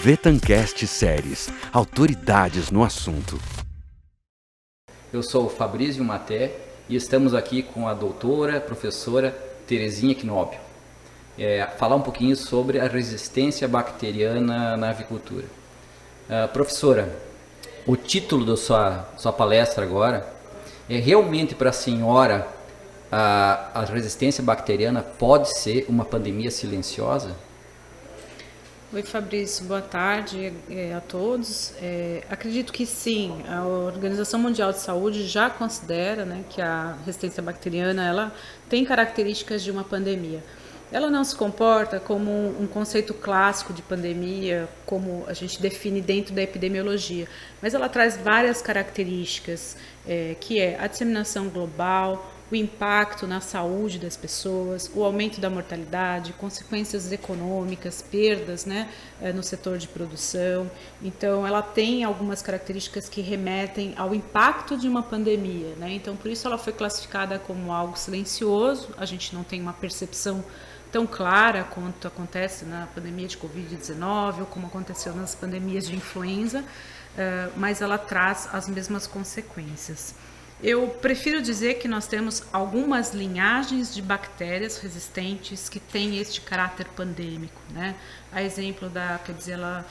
Vetancast Séries, autoridades no assunto. Eu sou o Fabrício Maté e estamos aqui com a doutora, professora Terezinha Knobel. Falar um pouquinho sobre a resistência bacteriana na avicultura. Professora, o título da sua palestra agora é realmente para a senhora a resistência bacteriana pode ser uma pandemia silenciosa? Oi, Fabrício, boa tarde a todos. Acredito que sim, a Organização Mundial de Saúde já considera, né, que a resistência bacteriana ela tem características de uma pandemia. Ela não se comporta como um conceito clássico de pandemia, como a gente define dentro da epidemiologia, mas ela traz várias características, que é a disseminação global, o impacto na saúde das pessoas, o aumento da mortalidade, consequências econômicas, perdas, né, no setor de produção. Então, ela tem algumas características que remetem ao impacto de uma pandemia, né? Então, por isso ela foi classificada como algo silencioso. A gente não tem uma percepção tão clara quanto acontece na pandemia de Covid-19 ou como aconteceu nas pandemias de influenza, mas ela traz as mesmas consequências. Eu prefiro dizer que nós temos algumas linhagens de bactérias resistentes que têm este caráter pandêmico, né? A exemplo da Klebsiella,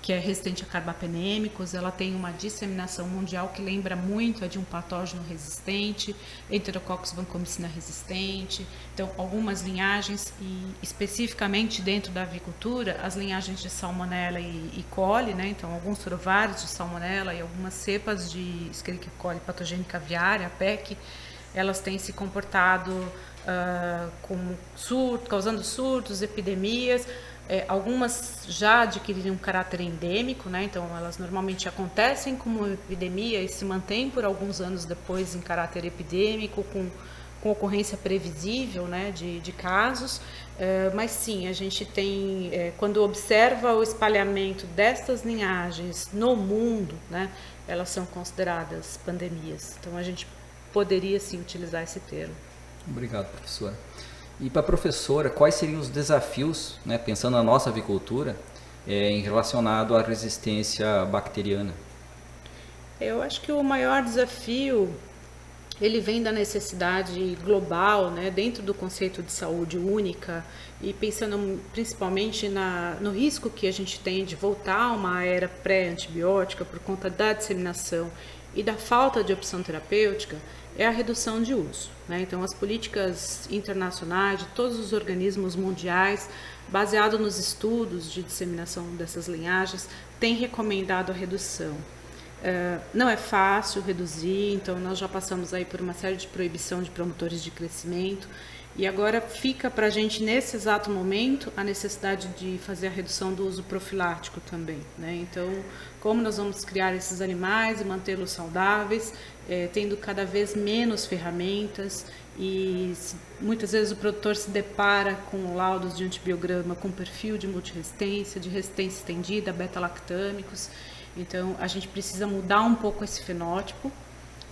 que é resistente a carbapenêmicos, ela tem uma disseminação mundial que lembra muito a de um patógeno resistente, Enterococcus vancomycina resistente. Então, algumas linhagens, e especificamente dentro da avicultura, as linhagens de Salmonella e E. coli, né? Então, alguns sorovários de Salmonella e algumas cepas de Escherichia coli patogênica aviária, a PEC, elas têm se comportado causando surtos, epidemias. Algumas já adquiriram um caráter endêmico, né? Então elas normalmente acontecem como epidemia e se mantêm por alguns anos depois em caráter epidêmico, com ocorrência previsível, né, de casos. Mas sim, a gente tem, quando observa o espalhamento destas linhagens no mundo, né, elas são consideradas pandemias. Então a gente poderia sim utilizar esse termo. Obrigado, professora. E para a professora, quais seriam os desafios, né, pensando na nossa avicultura, em relacionado à resistência bacteriana? Eu acho que o maior desafio ele vem da necessidade global, né, dentro do conceito de saúde única e pensando principalmente no risco que a gente tem de voltar a uma era pré-antibiótica por conta da disseminação e da falta de opção terapêutica, é a redução de uso, né? Então, as políticas internacionais de todos os organismos mundiais, baseado nos estudos de disseminação dessas linhagens, têm recomendado a redução. Não é fácil reduzir, então nós já passamos aí por uma série de proibição de promotores de crescimento e agora fica para a gente, nesse exato momento, a necessidade de fazer a redução do uso profilático também, né? Então, como nós vamos criar esses animais e mantê-los saudáveis, tendo cada vez menos ferramentas e muitas vezes o produtor se depara com laudos de antibiograma com perfil de multiresistência, de resistência estendida, beta-lactâmicos. Então, a gente precisa mudar um pouco esse fenótipo.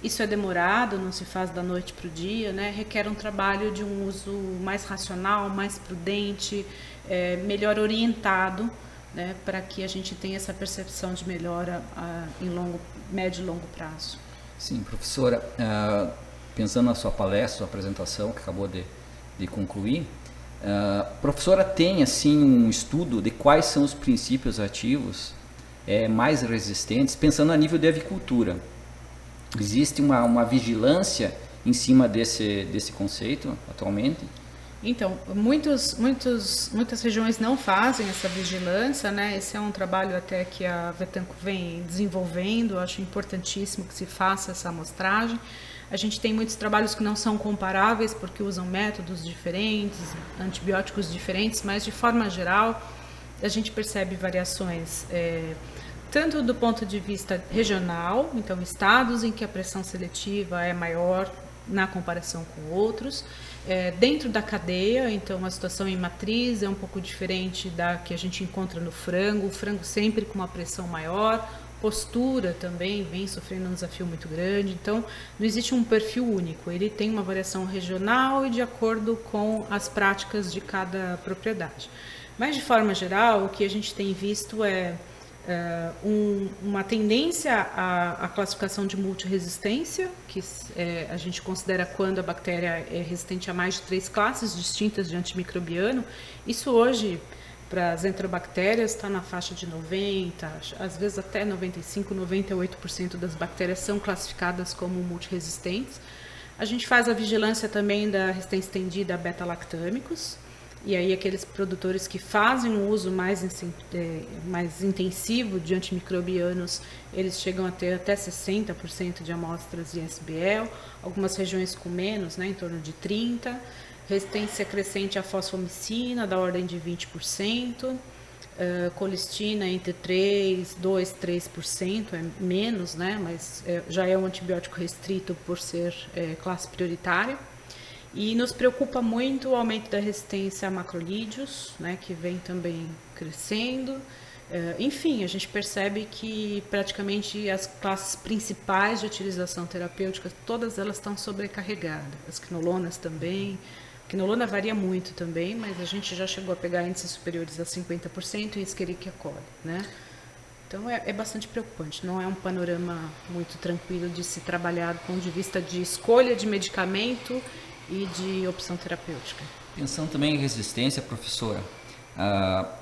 Isso é demorado, não se faz da noite para o dia, né? Requer um trabalho de um uso mais racional, mais prudente, melhor orientado, né? Para que a gente tenha essa percepção de melhora em médio e longo prazo. Sim, professora, pensando na sua palestra, sua apresentação, que acabou de concluir, a professora tem assim um estudo de quais são os princípios ativos mais resistentes, pensando a nível de avicultura. Existe uma vigilância em cima desse conceito atualmente? Então, muitas regiões não fazem essa vigilância, né? Esse é um trabalho até que a Vetanco vem desenvolvendo, acho importantíssimo que se faça essa amostragem. A gente tem muitos trabalhos que não são comparáveis porque usam métodos diferentes, antibióticos diferentes, mas de forma geral a gente percebe variações tanto do ponto de vista regional, então estados em que a pressão seletiva é maior na comparação com outros, dentro da cadeia, então a situação em matriz é um pouco diferente da que a gente encontra no frango, o frango sempre com uma pressão maior, postura também vem sofrendo um desafio muito grande, então não existe um perfil único, ele tem uma variação regional e de acordo com as práticas de cada propriedade. Mas, de forma geral, o que a gente tem visto é uma tendência à classificação de multiresistência, que a gente considera quando a bactéria é resistente a mais de 3 classes distintas de antimicrobiano. Isso hoje, para as enterobactérias, está na faixa de 90%, às vezes até 95%, 98% das bactérias são classificadas como multiresistentes. A gente faz a vigilância também da resistência estendida a beta-lactâmicos, e aí aqueles produtores que fazem um uso mais intensivo de antimicrobianos, eles chegam a ter até 60% de amostras ISBL, algumas regiões com menos, né, em torno de 30%, resistência crescente à fosfomicina, da ordem de 20%, colistina entre 2-3%, é menos, né, mas já é um antibiótico restrito por ser classe prioritária. E nos preocupa muito o aumento da resistência a macrolídeos, né, que vem também crescendo. Enfim, a gente percebe que praticamente as classes principais de utilização terapêutica, todas elas estão sobrecarregadas. As quinolonas também. A quinolona varia muito também, mas a gente já chegou a pegar índices superiores a 50% em Escherichia coli, né? Então é bastante preocupante, não é um panorama muito tranquilo de se trabalhar do ponto de vista de escolha de medicamento e de opção terapêutica. Pensando também em resistência, professora,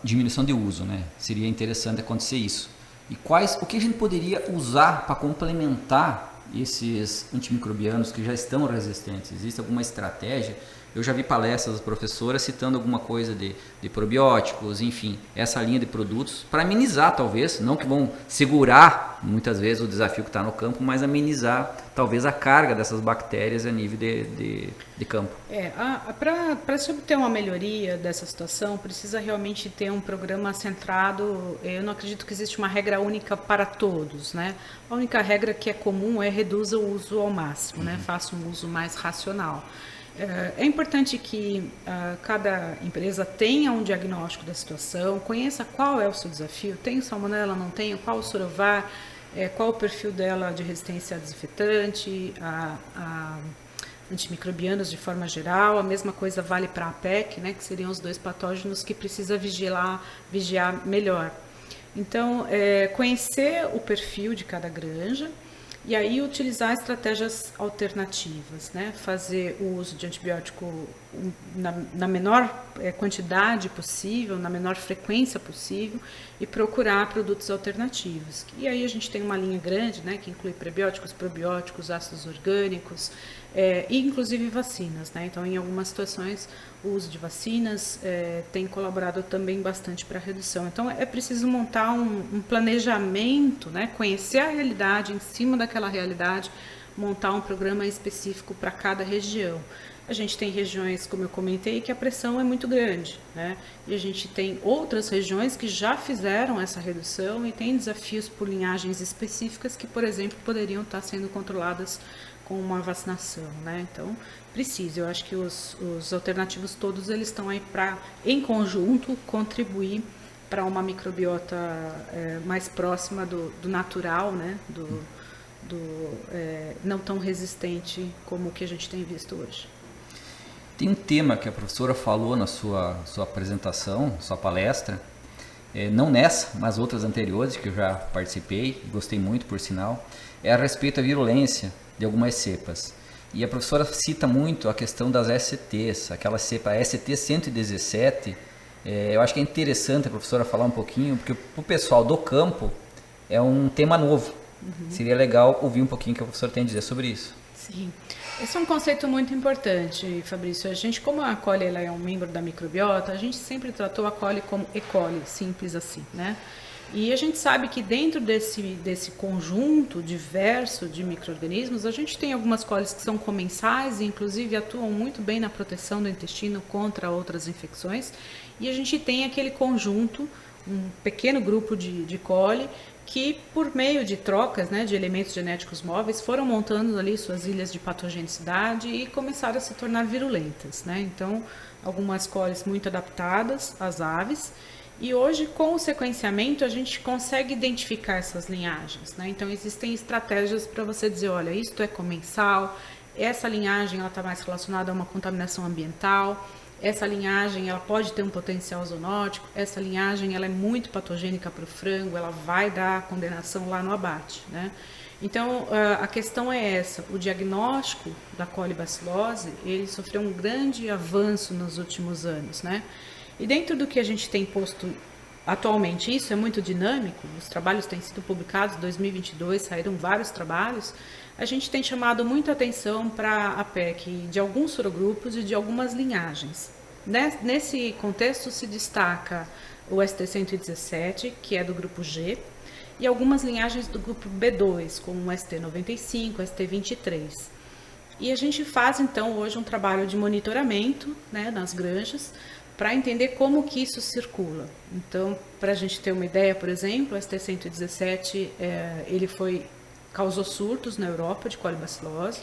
diminuição de uso, né? Seria interessante acontecer isso. E o que a gente poderia usar para complementar esses antimicrobianos que já estão resistentes? Existe alguma estratégia? Eu já vi palestras das professoras citando alguma coisa de probióticos, enfim, essa linha de produtos, para amenizar talvez, não que vão segurar muitas vezes o desafio que está no campo, mas amenizar talvez a carga dessas bactérias a nível de campo. Para se obter uma melhoria dessa situação, precisa realmente ter um programa centrado. Eu não acredito que existe uma regra única para todos, né? A única regra que é comum é reduza o uso ao máximo, né? Faça um uso mais racional. É importante que cada empresa tenha um diagnóstico da situação, conheça qual é o seu desafio, tem salmonela, não tem, qual o sorovar, qual o perfil dela de resistência a desinfetante, a antimicrobianos de forma geral. A mesma coisa vale para a APEC, né, que seriam os 2 patógenos que precisa vigiar melhor. Então, conhecer o perfil de cada granja, e aí utilizar estratégias alternativas, né? Fazer o uso de antibiótico na menor quantidade possível, na menor frequência possível, e procurar produtos alternativos. E aí a gente tem uma linha grande, né, que inclui prebióticos, probióticos, ácidos orgânicos, e inclusive vacinas, né? Então, em algumas situações, o uso de vacinas tem colaborado também bastante para a redução. Então, é preciso montar um planejamento, né? Conhecer a realidade, em cima daquela realidade, montar um programa específico para cada região. A gente tem regiões, como eu comentei, que a pressão é muito grande, né? E a gente tem outras regiões que já fizeram essa redução e tem desafios por linhagens específicas que, por exemplo, poderiam estar sendo controladas com uma vacinação, né? Então, eu acho que os alternativos todos eles estão aí para, em conjunto, contribuir para uma microbiota mais próxima do natural, né? Não tão resistente como o que a gente tem visto hoje. Tem um tema que a professora falou na sua apresentação, sua palestra, não nessa, mas outras anteriores que eu já participei, gostei muito por sinal, é a respeito da virulência de algumas cepas. E a professora cita muito a questão das STs, aquela cepa ST117. Eu acho que é interessante a professora falar um pouquinho, porque para o pessoal do campo é um tema novo. Seria legal ouvir um pouquinho o que a professora tem a dizer sobre isso. Sim, esse é um conceito muito importante, Fabrício. A gente, como a coli ela é um membro da microbiota, a gente sempre tratou a coli como E. coli, simples assim, né? E a gente sabe que dentro desse conjunto diverso de micro-organismos, a gente tem algumas colis que são comensais e inclusive atuam muito bem na proteção do intestino contra outras infecções. E a gente tem aquele conjunto, um pequeno grupo de coli, que por meio de trocas, né, de elementos genéticos móveis foram montando ali suas ilhas de patogenicidade e começaram a se tornar virulentas, né? Então, algumas colis muito adaptadas às aves. E hoje, com o sequenciamento, a gente consegue identificar essas linhagens, né? Então, existem estratégias para você dizer, olha, isto é comensal, essa linhagem está mais relacionada a uma contaminação ambiental, essa linhagem ela pode ter um potencial zoonótico, essa linhagem ela é muito patogênica para o frango, ela vai dar condenação lá no abate, né? Então, a questão é essa, o diagnóstico da colibacilose, ele sofreu um grande avanço nos últimos anos, né? E dentro do que a gente tem posto atualmente, isso é muito dinâmico, os trabalhos têm sido publicados, em 2022 saíram vários trabalhos, a gente tem chamado muita atenção para a PEC de alguns sorogrupos e de algumas linhagens. Nesse contexto se destaca o ST117, que é do grupo G, e algumas linhagens do grupo B2, como o ST95, ST23. E a gente faz, então, hoje um trabalho de monitoramento, né, nas granjas, para entender como que isso circula. Então, para a gente ter uma ideia, por exemplo, o ST117, ele causou surtos na Europa de colibacilose,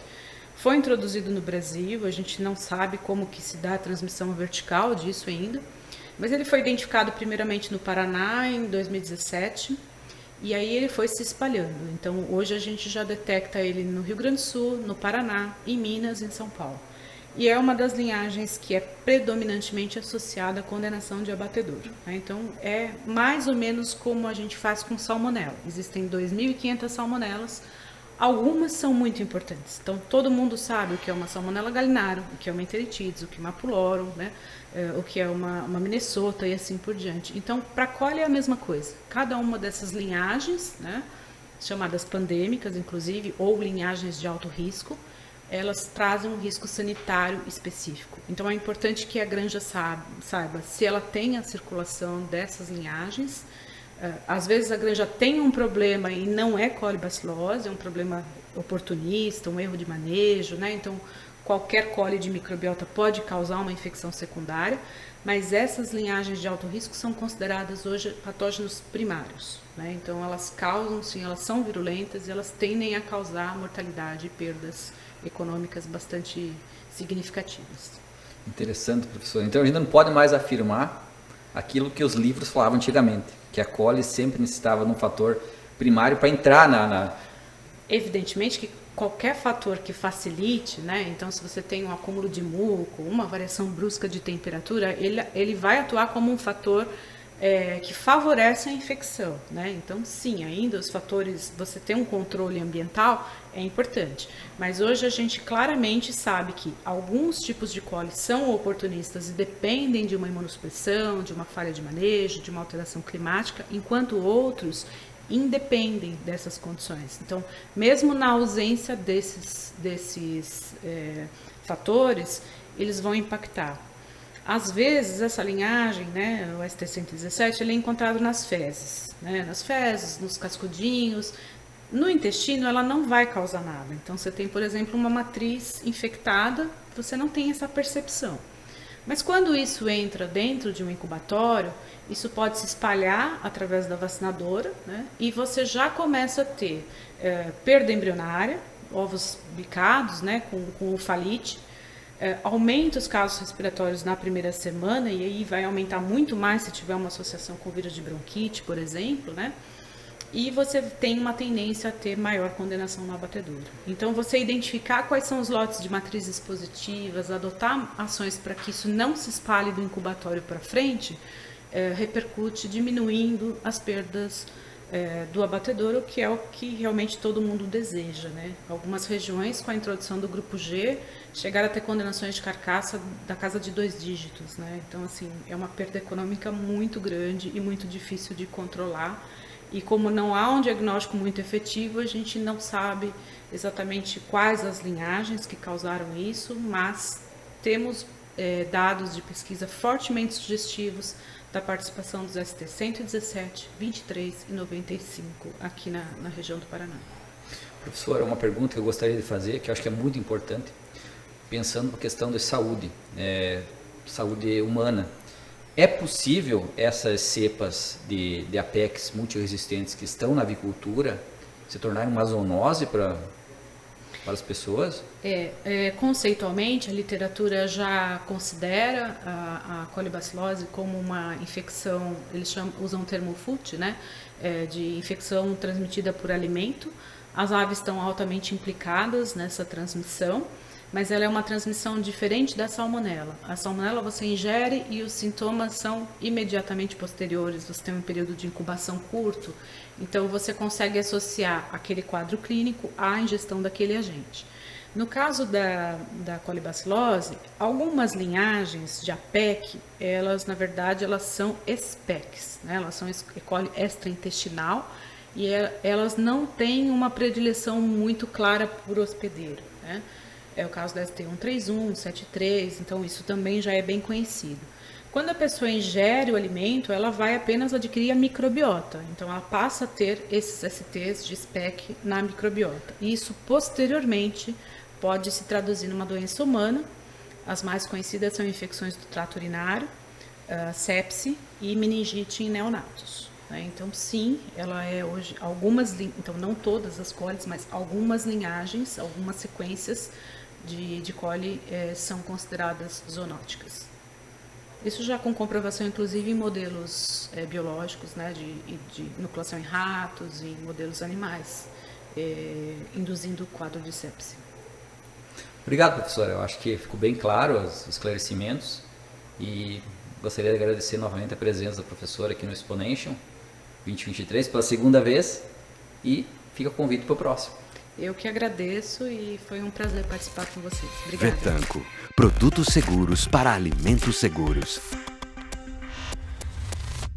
foi introduzido no Brasil, a gente não sabe como que se dá a transmissão vertical disso ainda, mas ele foi identificado primeiramente no Paraná em 2017, e aí ele foi se espalhando. Então, hoje a gente já detecta ele no Rio Grande do Sul, no Paraná, em Minas e em São Paulo. E é uma das linhagens que é predominantemente associada à condenação de abatedouro, né? Então, é mais ou menos como a gente faz com salmonela. Existem 2.500 salmonelas, algumas são muito importantes. Então, todo mundo sabe o que é uma salmonela gallinarum, o que é uma enteritidis, o que é uma pylori, né? O que é uma Minnesota e assim por diante. Então, para a coli é a mesma coisa. Cada uma dessas linhagens, né, chamadas pandêmicas, inclusive, ou linhagens de alto risco, elas trazem um risco sanitário específico. Então, é importante que a granja saiba se ela tem a circulação dessas linhagens. Às vezes, a granja tem um problema e não é colibacilose, é um problema oportunista, um erro de manejo, né? Então, qualquer coli de microbiota pode causar uma infecção secundária, mas essas linhagens de alto risco são consideradas hoje patógenos primários, né? Então, elas causam, sim, elas são virulentas e elas tendem a causar mortalidade e perdas econômicas bastante significativas. Interessante, professor. Então, a gente não pode mais afirmar aquilo que os livros falavam antigamente, que a coli sempre necessitava de um fator primário para entrar na... Evidentemente que qualquer fator que facilite, né? Então, se você tem um acúmulo de muco, uma variação brusca de temperatura, ele vai atuar como um fator que favorece a infecção, né? Então, sim, ainda os fatores, você ter um controle ambiental é importante. Mas hoje a gente claramente sabe que alguns tipos de coli são oportunistas e dependem de uma imunossupressão, de uma falha de manejo, de uma alteração climática, enquanto outros independem dessas condições. Então, mesmo na ausência desses fatores, eles vão impactar. Às vezes, essa linhagem, né, o ST117, ele é encontrado nas fezes, né, nos cascudinhos. No intestino, ela não vai causar nada. Então, você tem, por exemplo, uma matriz infectada, você não tem essa percepção. Mas quando isso entra dentro de um incubatório, isso pode se espalhar através da vacinadora, né? E você já começa a ter perda embrionária, ovos bicados, né? com falite, aumenta os casos respiratórios na primeira semana, e aí vai aumentar muito mais se tiver uma associação com vírus de bronquite, por exemplo, né? E você tem uma tendência a ter maior condenação no abatedouro. Então, você identificar quais são os lotes de matrizes positivas, adotar ações para que isso não se espalhe do incubatório para frente, repercute diminuindo as perdas do abatedouro, que é o que realmente todo mundo deseja, né? Algumas regiões, com a introdução do grupo G, chegaram a ter condenações de carcaça da casa de 2 dígitos, né? Então, assim, é uma perda econômica muito grande e muito difícil de controlar. E como não há um diagnóstico muito efetivo, a gente não sabe exatamente quais as linhagens que causaram isso, mas temos dados de pesquisa fortemente sugestivos da participação dos ST117, 23 e 95 aqui na região do Paraná. Professora, uma pergunta que eu gostaria de fazer, que eu acho que é muito importante, pensando na questão de saúde, saúde humana. É possível essas cepas de Apex multiresistentes que estão na avicultura se tornarem uma zoonose para as pessoas? Conceitualmente, a literatura já considera a colibacilose como uma infecção, eles usam o termo FUT, né, de infecção transmitida por alimento. As aves estão altamente implicadas nessa transmissão. mas ela é uma transmissão diferente da salmonela. A salmonela você ingere e os sintomas são imediatamente posteriores, você tem um período de incubação curto, então você consegue associar aquele quadro clínico à ingestão daquele agente. No caso da colibacilose, algumas linhagens de APEC, elas na verdade elas são SPECs, né? Elas são E. coli extraintestinal e elas não têm uma predileção muito clara por hospedeiro, né? É o caso da ST131, 73, então isso também já é bem conhecido. Quando a pessoa ingere o alimento, ela vai apenas adquirir a microbiota, então ela passa a ter esses STs de SPEC na microbiota. E isso posteriormente pode se traduzir numa doença humana. As mais conhecidas são infecções do trato urinário, sepse e meningite em neonatos. Então, sim, ela é hoje então não todas as colis, mas algumas linhagens, algumas sequências de coli são consideradas zoonóticas. Isso já com comprovação, inclusive, em modelos biológicos, né, de inoculação em ratos e em modelos animais, induzindo o quadro de sepse. Obrigado, professora. Eu acho que ficou bem claro os esclarecimentos e gostaria de agradecer novamente a presença da professora aqui no Exponential 2023 pela segunda vez e fica o convite para o próximo. Eu que agradeço e foi um prazer participar com vocês. Obrigada. Vetanco, produtos seguros para alimentos seguros.